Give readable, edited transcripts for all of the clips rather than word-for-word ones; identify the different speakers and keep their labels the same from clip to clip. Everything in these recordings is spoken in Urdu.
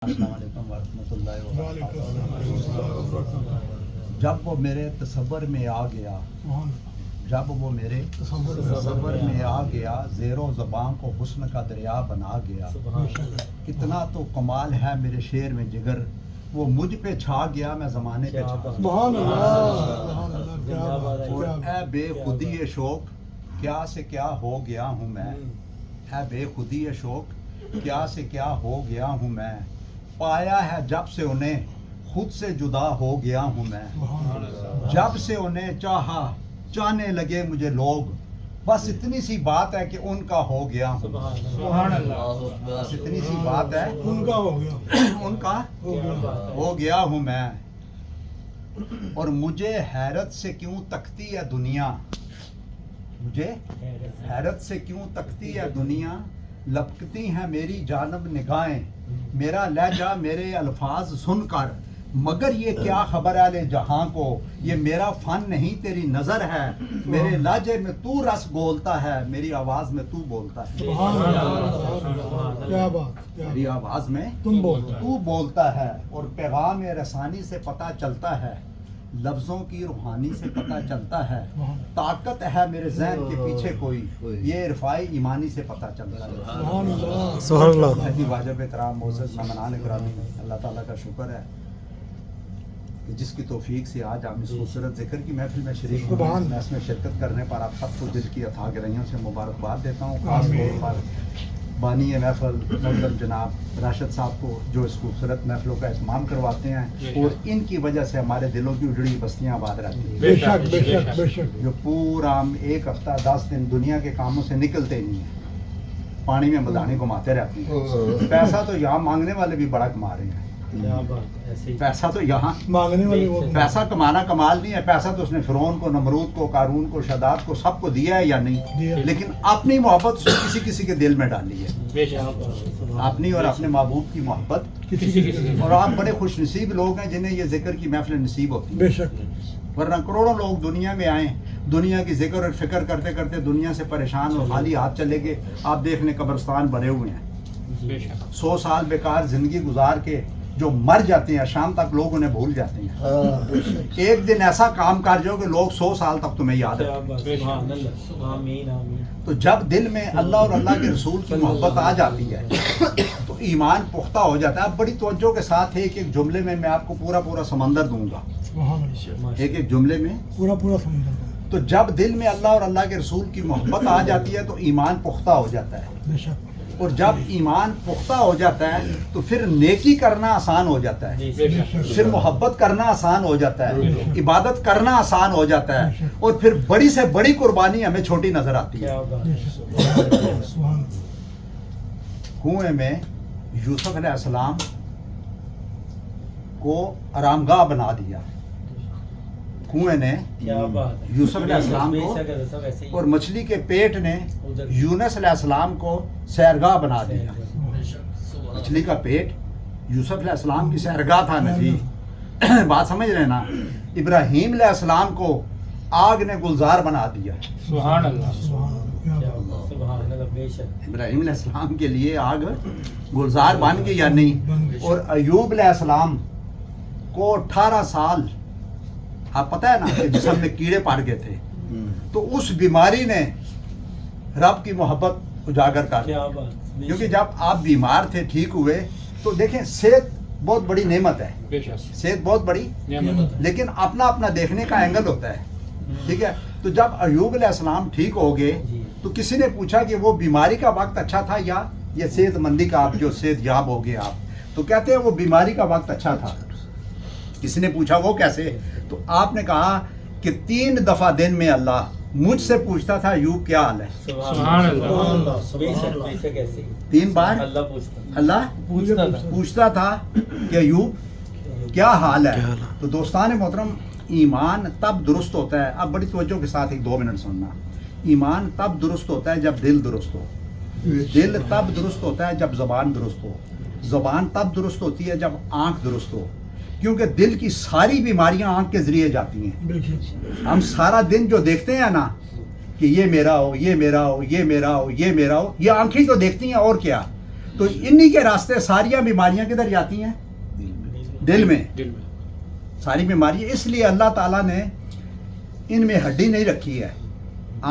Speaker 1: السلام علیکم ورحمۃ اللہ وبرکاتہ۔ جب وہ میرے تصور میں آ گیا، جب وہ میرے تصور میں آ گیا، زیر و زبان کو حسن کا دریا بنا گیا۔ اتنا تو کمال ہے میرے شعر میں جگر، وہ مجھ پہ چھا گیا، میں زمانے پہ چھا گیا۔ اور اے بے خودی شوق، کیا سے کیا ہو گیا ہوں میں، اے بے خودی شوق، کیا سے کیا ہو گیا ہوں میں، پایا ہے جب سے انہیں خود سے جدا ہو گیا ہوں میں، جب سے انہیں چاہا چاہنے لگے مجھے لوگ، بس اتنی سی بات ہے کہ ان کا ہو گیا ہوں، بس اتنی سی بات ہے ان کا ہو گیا ہوں میں۔ اور مجھے حیرت سے کیوں تکتی ہے دنیا، مجھے حیرت سے کیوں تکتی ہے دنیا، لپکتی ہیں میری جانب نگاہیں، میرا لہجہ میرے الفاظ سن کر، مگر یہ کیا خبر ہے جہاں کو، یہ میرا فن نہیں تیری نظر ہے، میرے لہجے میں تو رس گولتا ہے، میری آواز میں تو بولتا ہے، میری آواز میں تو بولتا ہے۔ اور پیغام رسانی سے پتہ چلتا ہے، لفظوں کی روحانی سے پتہ چلتا ہے، طاقت ہے میرے ذہن کے پیچھے کوئی، یہ عرفائی ایمانی سے پتہ چلتا ہے۔
Speaker 2: سبحان اللہ۔
Speaker 1: حجی واجب احترام معزز مہمانان گرامی، اللہ تعالیٰ کا شکر ہے کہ جس کی توفیق سے آج ہم اس خوبصورت ذکر کی محفل میں شریک ہوئے ہیں۔ میں اس میں شرکت کرنے پر آپ سب کو دل کی اتھاہ گہرائیوں سے مبارکباد دیتا ہوں، خاص طور پر بانی محفل محترم جناب راشد صاحب کو، جو اس خوبصورت محفلوں کا اہتمام کرواتے ہیں، اور ان کی وجہ سے ہمارے دلوں کی اجڑی بستیاں آباد رہتی ہیں،
Speaker 2: بے شک بے شک بے شک۔
Speaker 1: جو پورا ہم ایک ہفتہ 10 دن دنیا کے کاموں سے نکلتے ہی نہیں ہیں، پانی میں مدانے گھماتے رہتے ہیں۔ پیسہ تو یہاں مانگنے والے بھی بڑا کما رہے ہیں، پیسہ تو یہاں
Speaker 2: مانگنے والے وہ
Speaker 1: پیسہ کمانا کمال نہیں ہے، پیسہ تو اس نے فرعون کو، نمرود کو، قارون کو، شداد کو، سب کو دیا ہے یا نہیں، لیکن اپنی محبت اس نے کسی کسی کے دل میں ڈالی ہے، اپنی اور اپنے محبوب کی محبت۔ اور آپ بڑے خوش نصیب لوگ ہیں جنہیں یہ ذکر کی محفل نصیب ہوتی
Speaker 2: بے
Speaker 1: ہے،
Speaker 2: شک۔
Speaker 1: ورنہ کروڑوں لوگ دنیا میں آئیں، دنیا کی ذکر اور فکر کرتے کرتے دنیا سے پریشان اور خالی ہاتھ چلے گئے۔ آپ دیکھ لیں قبرستان بنے ہوئے ہیں، 100 سال بیکار زندگی گزار کے جو مر جاتے ہیں، شام تک لوگ انہیں بھول جاتے ہیں۔ ایک دن ایسا کام کر جو کہ لوگ 100 سال تک تمہیں یاد رکھیں۔ تو جب دل میں اللہ اور اللہ کے رسول کی محبت آ جاتی ہے تو ایمان پختہ ہو جاتا ہے۔ اب بڑی توجہ کے ساتھ ایک ایک جملے میں آپ کو پورا سمندر دوں گا،
Speaker 2: سبحان اللہ۔
Speaker 1: ایک ایک جملے میں۔
Speaker 2: پورا سمندر۔
Speaker 1: تو جب دل میں اللہ اور اللہ کے رسول کی محبت آ جاتی ہے تو ایمان پختہ ہو جاتا ہے،
Speaker 2: بے شک۔
Speaker 1: اور جب ایمان پختہ ہو جاتا ہے تو پھر نیکی کرنا آسان ہو جاتا ہے، پھر محبت کرنا آسان ہو جاتا ہے، عبادت کرنا آسان ہو جاتا ہے، اور پھر بڑی سے بڑی قربانی ہمیں چھوٹی نظر آتی ہے۔
Speaker 2: سبحان
Speaker 1: کنویں میں یوسف علیہ السلام کو آرام گاہ بنا دیا، کنویں نے یوسف علیہ السلام کو، اور مچھلی کے پیٹ نے یونس علیہ السلام کو سیرگاہ بنا دیا۔ مچھلی کا پیٹ یوسف علیہ السلام کی سیرگاہ تھا نا جی، بات سمجھ رہے ہیں نا۔ ابراہیم علیہ السلام کو آگ نے گلزار بنا دیا،
Speaker 3: سبحان اللہ،
Speaker 1: ابراہیم علیہ السلام کے لیے آگ گلزار بن گئی یا نہیں۔ اور ایوب علیہ السلام کو 18 سال، آپ پتہ ہے نا کہ جسم میں کیڑے پڑ گئے تھے، تو اس بیماری نے رب کی محبت اجاگر کر دی، کیونکہ جب آپ بیمار تھے ٹھیک ہوئے تو دیکھیں صحت بہت بڑی نعمت ہے، صحت بہت بڑی، لیکن اپنا اپنا دیکھنے کا اینگل ہوتا ہے، ٹھیک ہے۔ تو جب ایوب علیہ السلام ٹھیک ہو گئے تو کسی نے پوچھا کہ وہ بیماری کا وقت اچھا تھا یا یہ صحت مندی کا، آپ جو صحت یاب ہو گئے آپ، تو کہتے ہیں وہ بیماری کا وقت اچھا تھا۔ کسی نے پوچھا وہ کیسے، تو آپ نے کہا کہ 3 دفعہ دن میں اللہ مجھ سے پوچھتا تھا ایوب کیا حال ہے،
Speaker 3: سبحان اللہ،
Speaker 1: 3 بار اللہ پوچھتا تھا کہ ایوب کیا حال ہے۔ تو دوستان محترم، ایمان تب درست ہوتا ہے، اب بڑی توجہ کے ساتھ 1-2 منٹ سننا، ایمان تب درست ہوتا ہے جب دل درست ہو، دل تب درست ہوتا ہے جب زبان درست ہو، زبان تب درست ہوتی ہے جب آنکھ درست ہو، کیونکہ دل کی ساری بیماریاں آنکھ کے ذریعے جاتی ہیں۔ ہم سارا دن جو دیکھتے ہیں نا کہ یہ میرا ہو، یہ میرا ہو، یہ میرا ہو، یہ میرا ہو، یہ آنکھیں تو دیکھتی ہیں، اور کیا۔ تو انہی کے راستے ساری بیماریاں کدھر جاتی ہیں؟ دل میں
Speaker 3: دل میں
Speaker 1: ساری بیماریاں. اس لیے اللہ تعالیٰ نے ان میں ہڈی نہیں رکھی ہے.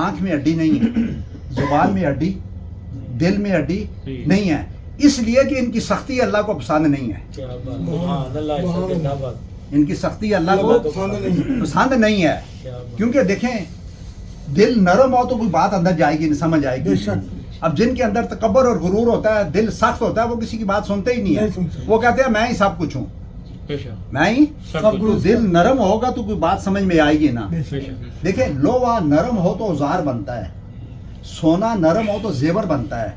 Speaker 1: آنکھ میں ہڈی نہیں ہے، زبان میں ہڈی، دل میں ہڈی نہیں ہے، اس لیے کہ ان کی سختی اللہ کو پسند نہیں ہے. ان کی سختی اللہ کو پسند نہیں ہے. کیونکہ دیکھیں دل نرم ہو تو کوئی بات اندر جائے گی، نہیں سمجھ آئے گی. اب جن کے اندر تکبر اور غرور ہوتا ہے، دل سخت ہوتا ہے، وہ کسی کی بات سنتے ہی نہیں ہے. وہ کہتے ہیں میں ہی سب کچھ ہوں، میں ہی
Speaker 3: سب
Speaker 1: تو دل نرم ہوگا تو کوئی بات سمجھ میں آئے گی نا.
Speaker 3: کچھ
Speaker 1: دیکھیں لوہا نرم ہو تو اوزار بنتا ہے، سونا نرم ہو تو زیور بنتا ہے،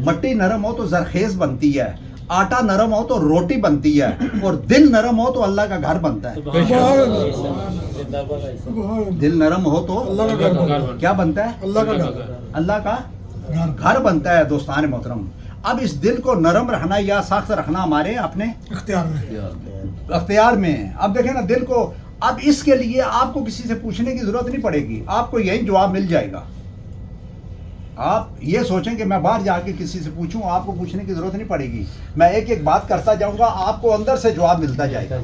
Speaker 1: مٹی نرم ہو تو زرخیز بنتی ہے، آٹا نرم ہو تو روٹی بنتی ہے، اور دل نرم ہو تو اللہ کا گھر بنتا ہے. دل نرم ہو تو کیا بنتا ہے؟ اللہ کا گھر بنتا ہے. دوستان محترم، اب اس دل کو نرم رکھنا یا سخت رکھنا ہمارے اپنے اختیار میں ہے. اب دیکھیں نا دل کو، اب اس کے لیے آپ کو کسی سے پوچھنے کی ضرورت نہیں پڑے گی، آپ کو یہی جواب مل جائے گا. آپ یہ سوچیں کہ میں باہر جا کے کسی سے پوچھوں، آپ کو پوچھنے کی ضرورت نہیں پڑے گی. میں ایک ایک بات کرتا جاؤں گا، آپ کو اندر سے جواب ملتا جائے گا.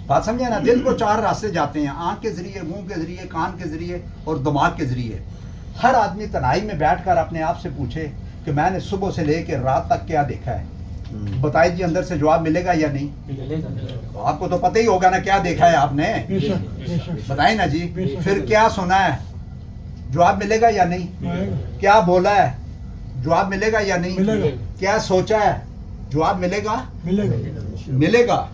Speaker 1: بات سمجھے نا؟ دل کو 4 راستے جاتے ہیں، آنکھ کے ذریعے، منہ کے ذریعے، کان کے ذریعے اور دماغ کے ذریعے. ہر آدمی تنہائی میں بیٹھ کر اپنے آپ سے پوچھے کہ میں نے صبح سے لے کے رات تک کیا دیکھا ہے. بتائیے جی اندر سے جواب ملے گا یا نہیں؟ آپ کو تو پتہ ہی ہوگا نا کیا دیکھا ہے آپ نے. بتائیں نا جی. پھر کیا سنا ہے؟ جواب ملے گا یا نہیں؟ کیا بولا ہے؟ جواب ملے گا یا نہیں؟ کیا سوچا ہے؟ جواب ملے گا؟ ملے گا.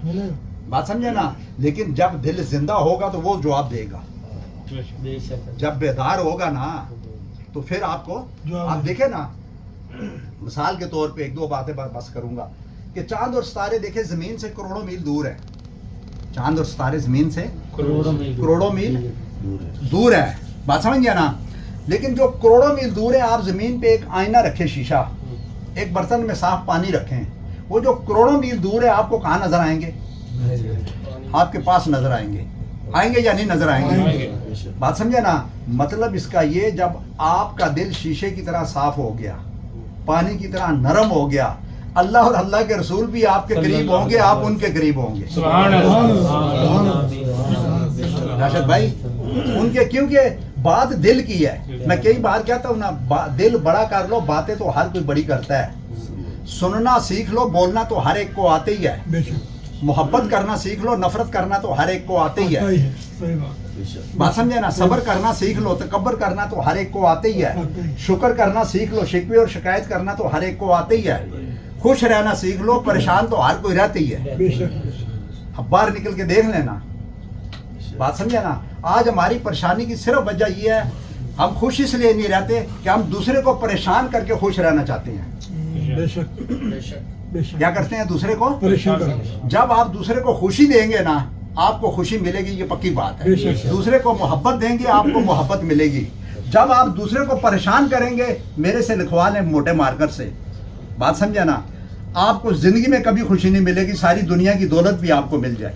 Speaker 1: بات سمجھے نا؟ لیکن جب دل زندہ ہوگا تو وہ جواب دے گا. جب بیدار ہوگا نا تو پھر آپ کو، آپ دیکھیں نا مثال کے طور پہ 1-2 باتیں بس کروں گا کہ چاند اور ستارے دیکھیں زمین سے کروڑوں میل دور ہے. چاند اور ستارے زمین سے کروڑوں میل دور ہے. بات سمجھ گیا نا؟ لیکن جو کروڑوں میل دور ہے، آپ زمین پہ ایک آئینہ رکھیں، شیشہ، ایک برتن میں صاف پانی رکھیں، وہ جو کروڑوں میل دور ہے آپ کو کہاں نظر آئیں گے؟ آپ کے پاس نظر آئیں گے. آئیں گے یا نہیں نظر آئیں گے؟ بات سمجھے نا؟ مطلب اس کا یہ، جب آپ کا دل شیشے کی طرح صاف ہو گیا، پانی کی طرح نرم ہو گیا، اللہ اور اللہ کے رسول بھی آپ کے قریب ہوں گے، آپ ان کے قریب ہوں گے. راشد بھائی، ان کے، کیونکہ بات دل کی ہے. میں کئی بار کہتا ہوں نا، دل بڑا کر لو، باتیں تو ہر کوئی بڑی کرتا ہے. سننا سیکھ لو، بولنا تو ہر ایک کو آتے ہی ہے. محبت کرنا سیکھ لو، نفرت کرنا تو ہر ایک کو آتے ہی ہے. بات سمجھے نا؟ صبر کرنا سیکھ لو، تکبر کرنا تو ہر ایک کو آتے ہی ہے. شکر کرنا سیکھ لو، شکوے اور شکایت کرنا تو ہر ایک کو آتے ہی ہے. خوش رہنا سیکھ لو، پریشان تو ہر کوئی رہتے ہی ہے. اب باہر نکل کے دیکھ لینا. بات سمجھے نا؟ آج ہماری پریشانی کی صرف وجہ یہ ہے، ہم خوش اس لیے نہیں رہتے کہ ہم دوسرے کو پریشان کر کے خوش رہنا چاہتے ہیں. کیا کرتے ہیں؟ دوسرے کو پریشان. جب آپ دوسرے کو خوشی دیں گے نا، آپ کو خوشی ملے گی، یہ پکی بات ہے. دوسرے کو محبت دیں گے، آپ کو محبت ملے گی. جب آپ دوسرے کو پریشان کریں گے، میرے سے لکھوا لیں موٹے مارکر سے. بات سمجھے نا؟ آپ کو زندگی میں کبھی خوشی نہیں ملے گی، ساری دنیا کی دولت بھی آپ کو مل جائے.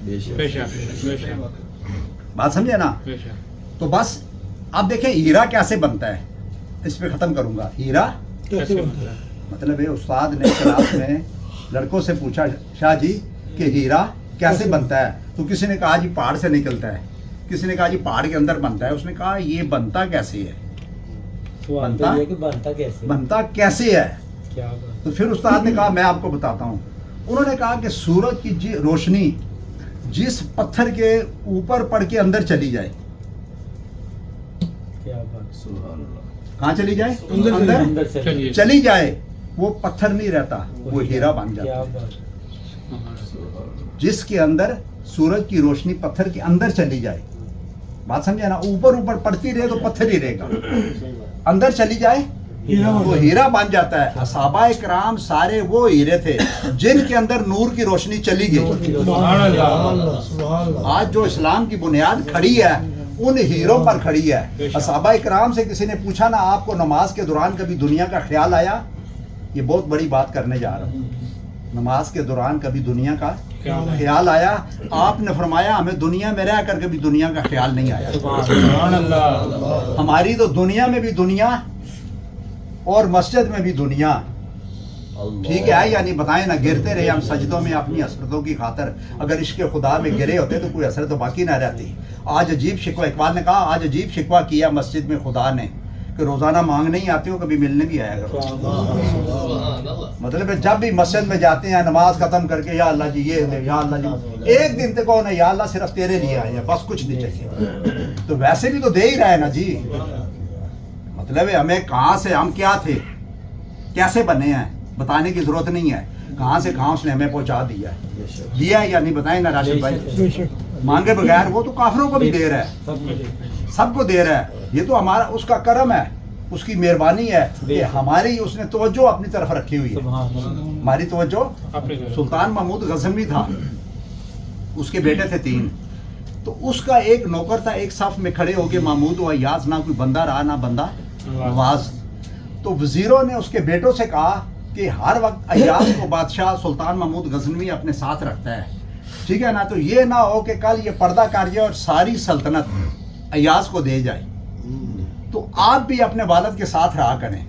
Speaker 1: بات سمجھے نا؟ تو بس اب دیکھیں ہیرا کیسے بنتا ہے، اس پہ ختم کروں گا. ہیرا مطلب ہے، استاد نے کلاس میں لڑکوں سے پوچھا، شاہ جی کہ ہیرا کیسے بنتا ہے؟ تو کسی نے کہا جی پہاڑ سے نکلتا ہے، کسی نے کہا جی پہاڑ کے اندر بنتا ہے. اس نے کہا یہ بنتا کیسے ہے؟ بنتا کیسے ہے؟ تو پھر استاد نے کہا میں آپ کو بتاتا ہوں. انہوں نے کہا کہ سورج کی روشنی جس پتھر کے اوپر پڑ کے اندر چلی جائے، کہاں چلی جائے؟ اندر چلی جائے، وہ پتھر نہیں رہتا، وہ ہیرا بن جاتا ہے. جس کے اندر سورج کی روشنی پتھر کے اندر چلی جائے. بات سمجھے نا؟ اوپر پڑتی رہے تو پتھر ہی رہے گا، اندر چلی جائے وہ ہیرا بن جاتا ہے. صحابہ کرام سارے وہ ہیرے تھے جن کے اندر نور کی روشنی چلی گئی. آج جو اسلام کی بنیاد کھڑی ہے ان ہیروں پر کھڑی ہے. صحابہ کرام سے کسی نے پوچھا نا، آپ کو نماز کے دوران کبھی دنیا کا خیال آیا؟ یہ بہت بڑی بات کرنے جا رہا ہوں. نماز کے دوران کبھی دنیا کا خیال آیا؟ آپ نے فرمایا ہمیں دنیا میں رہ کر کبھی دنیا کا خیال نہیں آیا. ہماری تو دنیا میں بھی دنیا اور مسجد میں بھی دنیا ٹھیک ہے یا نہیں بتائیں نا, گرتے رہے ہم سجدوں میں اپنی حسرتوں کی خاطر, اگر عشق خدا میں گرے ہوتے تو کوئی حسرت تو باقی نہ رہتی. آج عجیب شکوہ, اقبال نے کہا آج عجیب شکوہ کیا مسجد میں خدا نے کہ روزانہ مانگ نہیں آتی ہو, کبھی ملنے بھی آیا کرو. مطلب جب بھی مسجد میں جاتے ہیں نماز ختم کر کے یا اللہ جی یہ دے, یا اللہ جی ایک دن تک کہو نا یا اللہ صرف تیرے لیے آئے ہیں بس کچھ نہیں چاہیے, تو ویسے بھی تو دے ہی رہا ہے نا جی. مطلب ہمیں کہاں سے, ہم کیا تھے, کیسے بنے ہیں, بتانے کی ضرورت نہیں ہے, کہاں سے کہاں اس نے ہمیں پہنچا دیا ہے. دیا ہے یا نہیں بتائیں نا راشد بھائی, مانگے بغیر. وہ تو کافروں کو بھی دے رہا ہے, سب کو دے رہا ہے. یہ تو ہمارا اس کا کرم ہے, اس کی مہربانی ہے کہ ہماری اس نے توجہ اپنی طرف رکھی ہوئی ہے. ہماری توجہ, سلطان محمود غزنوی تھا, اس کے بیٹے تھے 3, تو اس کا ایک نوکر تھا, ایک صف میں کھڑے ہو کے محمود و ایاز, نہ کوئی بندہ رہا نہ بندہ نواز. تو وزیروں نے اس کے بیٹوں سے کہا کہ ہر وقت ایاز کو بادشاہ سلطان محمود غزنوی اپنے ساتھ رکھتا ہے, ٹھیک ہے نا, تو یہ نہ ہو کہ کل یہ پردہ کر جائے اور ساری سلطنت ایاز کو دے جائے, تو آپ بھی اپنے والد کے ساتھ رہا کریں.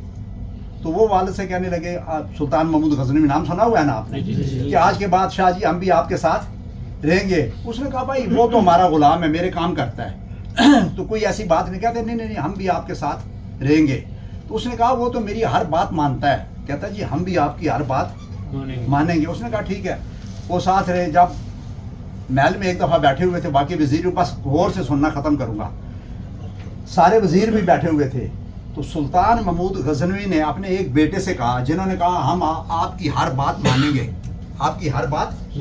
Speaker 1: تو وہ والد سے کہنے لگے, سلطان محمود غزنوی نام سنا ہوا ہے نا آپ نے, کہ آج کے بعد شاہ جی ہم بھی آپ کے ساتھ رہیں گے. اس نے کہا بھائی وہ تو ہمارا غلام ہے, میرے کام کرتا ہے, تو کوئی ایسی بات نہیں. کہتے نہیں ہم بھی آپ کے ساتھ رہیں گے. تو اس نے کہا وہ تو میری ہر بات مانتا ہے. کہتا جی ہم بھی آپ کی ہر بات مانیں گے. اس نے کہا ٹھیک ہے. وہ ساتھ رہے. جب محل میں ایک دفعہ بیٹھے ہوئے تھے, باقی وزیر بس غور سے سننا ختم کروں گا, سارے وزیر بھی بیٹھے ہوئے تھے, تو سلطان محمود غزنوی نے اپنے ایک بیٹے سے کہا, جنہوں نے کہا ہم آپ کی ہر بات مانیں گے, آپ کی ہر بات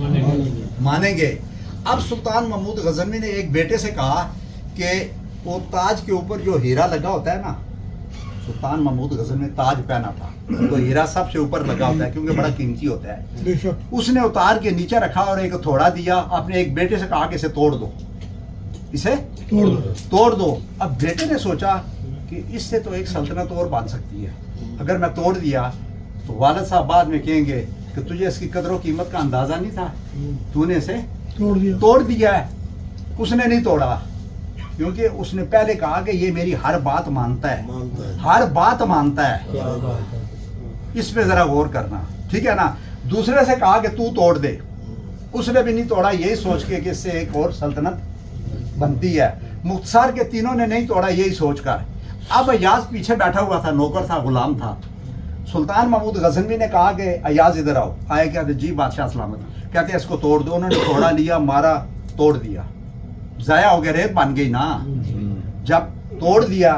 Speaker 1: مانیں گے. اب سلطان محمود غزنوی نے ایک بیٹے سے کہا کہ وہ تاج کے اوپر جو ہیرا لگا ہوتا ہے نا, سلطان محمود غزنوی نے تاج پہنا تھا, تو ہیرا سب سے اوپر لگا ہوتا ہے کیونکہ بڑا قیمتی ہوتا ہے. اس نے اتار کے نیچے رکھا اور ایک تھوڑا دیا, اپنے ایک بیٹے سے کہا کہ اسے توڑ دو, اسے توڑ دو. اب بیٹے نے سوچا کہ اس سے تو ایک سلطنت اور بن سکتی ہے, اگر میں توڑ دیا تو والد صاحب بعد میں کہیں گے کہ تجھے اس کی قدر و قیمت کا اندازہ نہیں تھا, تو نے اسے توڑ دیا ہے. اس نے نہیں توڑا, کیونکہ اس نے پہلے کہا کہ یہ میری ہر بات مانتا ہے, ہر بات مانتا ہے. اس پہ ذرا غور کرنا, ٹھیک ہے نا. دوسرے سے کہا کہ تو توڑ دے, اس نے بھی نہیں توڑا, یہی سوچ کے کہ اس سے ایک اور سلطنت بنتی ہے. مختصر کے تینوں نے نہیں توڑا, یہی سوچ کر. اب ایاز پیچھے بیٹھا ہوا تھا, نوکر تھا, غلام تھا. سلطان محمود غزنوی نے کہا کہ ایاز ادھر آؤ. آئے, کہتے جی بادشاہ سلامت. کہتے اس کو توڑ دو. انہوں نے توڑا لیا, مارا, توڑ دیا, ضائع ہو گیا, ریت بن گئی نا. جب توڑ دیا,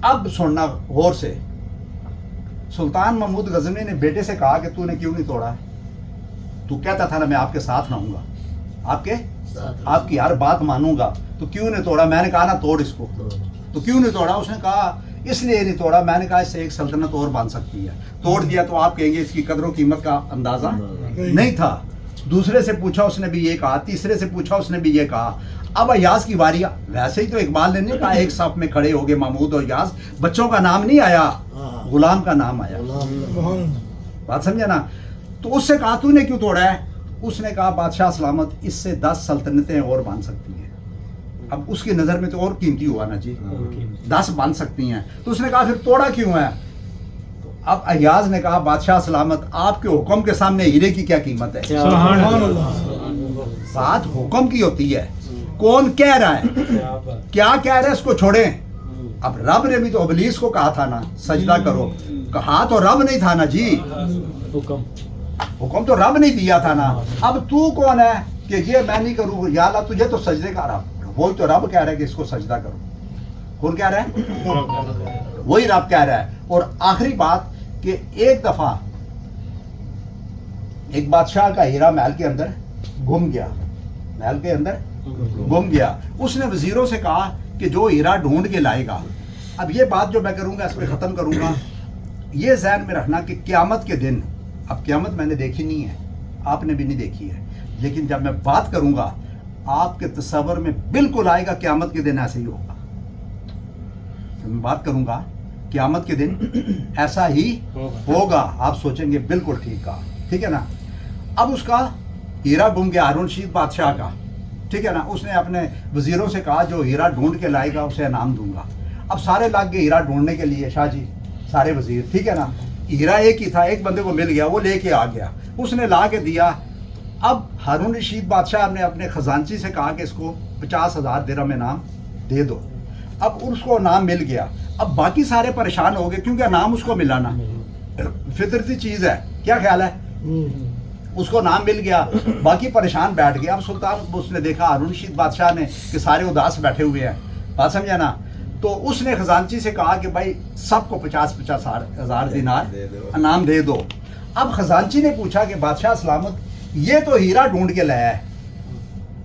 Speaker 1: اب سننا غور سے, سلطان محمود غزنوی نے بیٹے سے کہا کہ تو نے کیوں نہیں توڑا, تو کہتا تھا نا میں آپ کے ساتھ رہوں گا, آپ کی ہر بات مانوں گا, تو کیوں نہیں توڑا. میں نے کہا نا توڑ اس کو, تو کیوں نہیں توڑا. اس نے کہا اس لیے نہیں توڑا, میں نے کہا اس سے ایک سلطنت اور بن سکتی ہے. توڑ دیا تو آپ کہیں گے اس کی قدر و قیمت کا اندازہ نہیں تھا. دوسرے سے پوچھا, اس نے بھی یہ کہا. تیسرے سے پوچھا, اس نے بھی یہ کہا. اب ایاز کی باری. ویسے ہی تو اقبال نے نہیں کہا ایک صف میں کھڑے ہو گئے محمود اور ایاز, بچوں کا نام نہیں آیا, غلام کا نام آیا. بات سمجھا نا. تو اس سے کہا تو نے کیوں توڑا ہے. اس نے کہا بادشاہ سلامت اس سے 10 سلطنتیں اور بن سکتی ہیں. اب اس کی نظر میں تو اور قیمتی ہوا نا جی, 10 بن سکتی ہیں. تو اس نے کہا پھر توڑا کیوں ہے. اب ایاز نے کہا بادشاہ سلامت آپ کے حکم کے سامنے ہیرے کی کیا قیمت ہے.
Speaker 3: سبحان اللہ.
Speaker 1: بات حکم کی ہوتی ہے, کون کہہ رہا ہے, کیا کہہ رہا ہے, اس کو چھوڑیں. اب رب نے بھی تو ابلیس کو کہا تھا نا سجدہ کرو, کہا تو رب نہیں تھا نا جی, حکم تو رب نہیں دیا تھا نا. اب تو کون ہے کہ یہ میں نہیں کروں, یا اللہ تجھے تو سجدے کا رب, وہی تو رب کہہ رہا ہے کہ اس کو سجدہ کرو. کون کہہ رہا ہے, وہی رب کہہ رہا ہے. اور آخری بات کہ ایک دفعہ ایک بادشاہ کا ہیرا محل کے اندر گم گیا, محل کے اندر گم گیا. اس نے وزیروں سے کہا کہ جو ہیرا ڈھونڈ کے لائے گا. اب یہ بات جو میں کروں گا اس پہ ختم کروں گا, یہ ذہن میں رکھنا کہ قیامت کے دن, اب قیامت میں نے دیکھی نہیں ہے, آپ نے بھی نہیں دیکھی ہے, لیکن جب میں بات کروں گا آپ کے تصور میں بالکل آئے گا قیامت کے دن ایسے ہی ہوگا. میں بات کروں گا قیامت کے دن ایسا ہی ہوگا, آپ سوچیں گے بالکل ٹھیک کہا, ٹھیک ہے نا. اب اس کا ہیرا گم گیا, ہارون رشید بادشاہ کا, ٹھیک ہے نا. اس نے اپنے وزیروں سے کہا جو ہیرا ڈھونڈ کے لائے گا اسے انعام دوں گا. اب سارے لگ گئے ہیرا ڈھونڈنے کے لیے, شاہ جی سارے وزیر, ٹھیک ہے نا. ہیرا ایک ہی تھا, ایک بندے کو مل گیا, وہ لے کے آ گیا, اس نے لا کے دیا. اب ہارون رشید بادشاہ نے اپنے خزانچی سے کہا کہ اس کو 50,000 درہم انعام دے دو. اب اس کو انعام مل گیا. اب باقی سارے پریشان ہو گئے کیونکہ انعام اس کو ملا نا, فطرتی چیز ہے. کیا خیال ہے؟ اس کو نام مل گیا, باقی پریشان بیٹھ گیا. اب سلطان اس نے دیکھا ہارون رشید بادشاہ نے کہ سارے اداس بیٹھے ہوئے ہیں, بات سمجھا نا, تو اس نے خزانچی سے کہا کہ بھائی سب کو 50,000 دینار انعام دے دو. اب خزانچی نے پوچھا کہ بادشاہ سلامت, یہ تو ہیرا ڈھونڈ کے لایا ہے,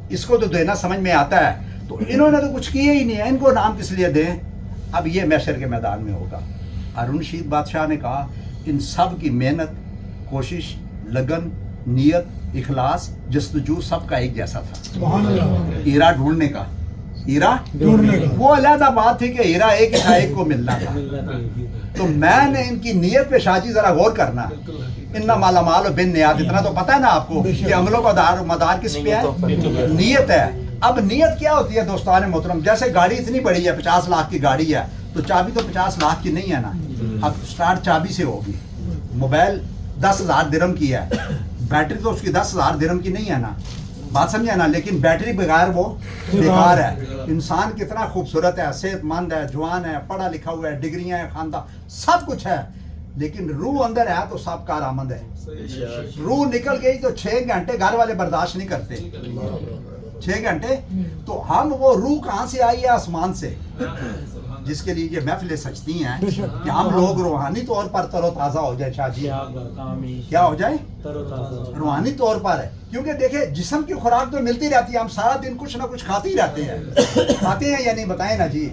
Speaker 1: اس کو تو دینا سمجھ میں آتا ہے, تو انہوں نے تو کچھ کیا ہی نہیں ہے, ان کو نام کس لیے دیں؟ اب یہ محشر کے میدان میں ہوگا. ہارون رشید بادشاہ نے کہا ان سب کی محنت, کوشش, لگن, نیت, اخلاص, جستجو سب کا ایک جیسا تھا.
Speaker 2: سبحان اللہ.
Speaker 1: ہیرا ڈھونڈنے کا, ہیرا
Speaker 2: ڈھونڈنے کا.
Speaker 1: وہ علیحدہ بات تھی کہ ہیرا ایک تھا, ایک کو ملنا تھا. تو میں نے ان کی نیت پہ شاہ جی ذرا غور کرنا. اتنا مالا مال و بن نیات, اتنا تو پتہ ہے نا آپ کو کہ عملوں کا مدار کس پہ ہے؟ نیت ہے. اب نیت کیا ہوتی ہے دوستان محترم؟ جیسے گاڑی اتنی بڑی ہے, 50 لاکھ کی گاڑی ہے, تو چابی تو 50 لاکھ کی نہیں ہے نا, اب سٹارٹ چابی سے ہوگی. موبائل 10,000 درہم کی ہے, بیٹری تو اس کی 10,000 درہم کی نہیں ہے نا, بات سمجھا نا, لیکن بیٹری بغیر وہ بیکار ہے. انسان کتنا خوبصورت ہے, صحت مند ہے, جوان ہے, پڑھا لکھا ہوا ہے, ڈگریاں ہیں, خاندان سب کچھ ہے, لیکن روح اندر ہے تو سب کارآمد ہے. روح نکل گئی تو 6 گھنٹے گھر والے برداشت نہیں کرتے, 6 گھنٹے. تو ہم وہ روح کہاں سے آئی ہے؟ آسمان سے, جس کے لیے یہ محفلیں سجتی ہیں کہ ہم لوگ روحانی طور پر تر و تازہ ہو جائے. شاہ جی کیا ہو جائے؟ روحانی طور پر ہے. کیونکہ دیکھیں جسم کی خوراک تو ملتی رہتی ہے, ہم سارا دن کچھ نہ کچھ کھاتے ہی رہتے ہیں, کھاتے ہیں یا نہیں بتائیں نا جی,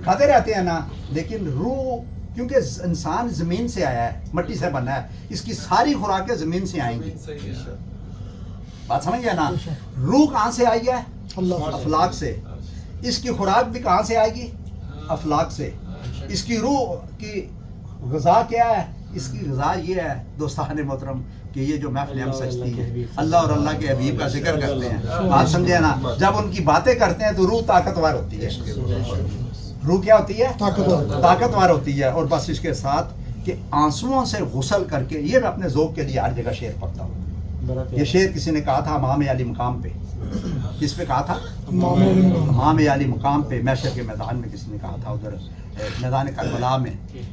Speaker 1: کھاتے رہتے ہیں نا. لیکن روح, کیونکہ انسان زمین سے آیا ہے, مٹی سے بنا ہے, اس کی ساری خوراکیں زمین سے آئیں گی. بات سمجھ گیا نا؟ روح کہاں سے آئی ہے؟ افلاک سے. اس کی خوراک بھی کہاں سے آئے گی؟ افلاک سے. اس کی روح کی غذا کیا ہے؟ اس کی غذا یہ ہے دوستان محترم کہ یہ جو محفلیں ہم سجتی ہیں, اللہ اور اللہ کے حبیب کا ذکر کرتے ہیں, بات سمجھے نا, جب ان کی باتیں کرتے ہیں تو روح طاقتور ہوتی ہے. روح کیا ہوتی ہے؟ طاقتور ہوتی ہے. اور بس اس کے ساتھ کہ آنسوؤں سے غسل کر کے, یہ میں اپنے ذوق کے لیے ہر جگہ شعر پڑھتا ہوں. یہ شعر کسی نے کہا تھا امام علی مقام پہ. کس پہ کہا تھا؟ امام علی مقام پہ محشر کے میدان میں کسی نے کہا تھا, ادھر میدان کربلا میں,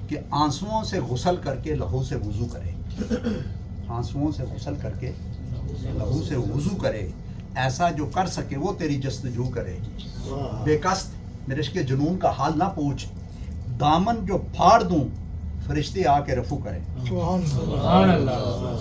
Speaker 1: کہ آنسوؤں سے غسل کر کے لہو سے وضو کرے. آنسوؤں سے غسل کر کے لہو سے وضو کرے, ایسا جو کر سکے وہ تیری جستجو کرے. بے قصد میرے عشق جنون کا حال نہ پوچھ, دامن جو پھاڑ دوں فرشتے آ کے رفو کرے.
Speaker 2: سبحان اللہ.
Speaker 3: سبحان اللہ.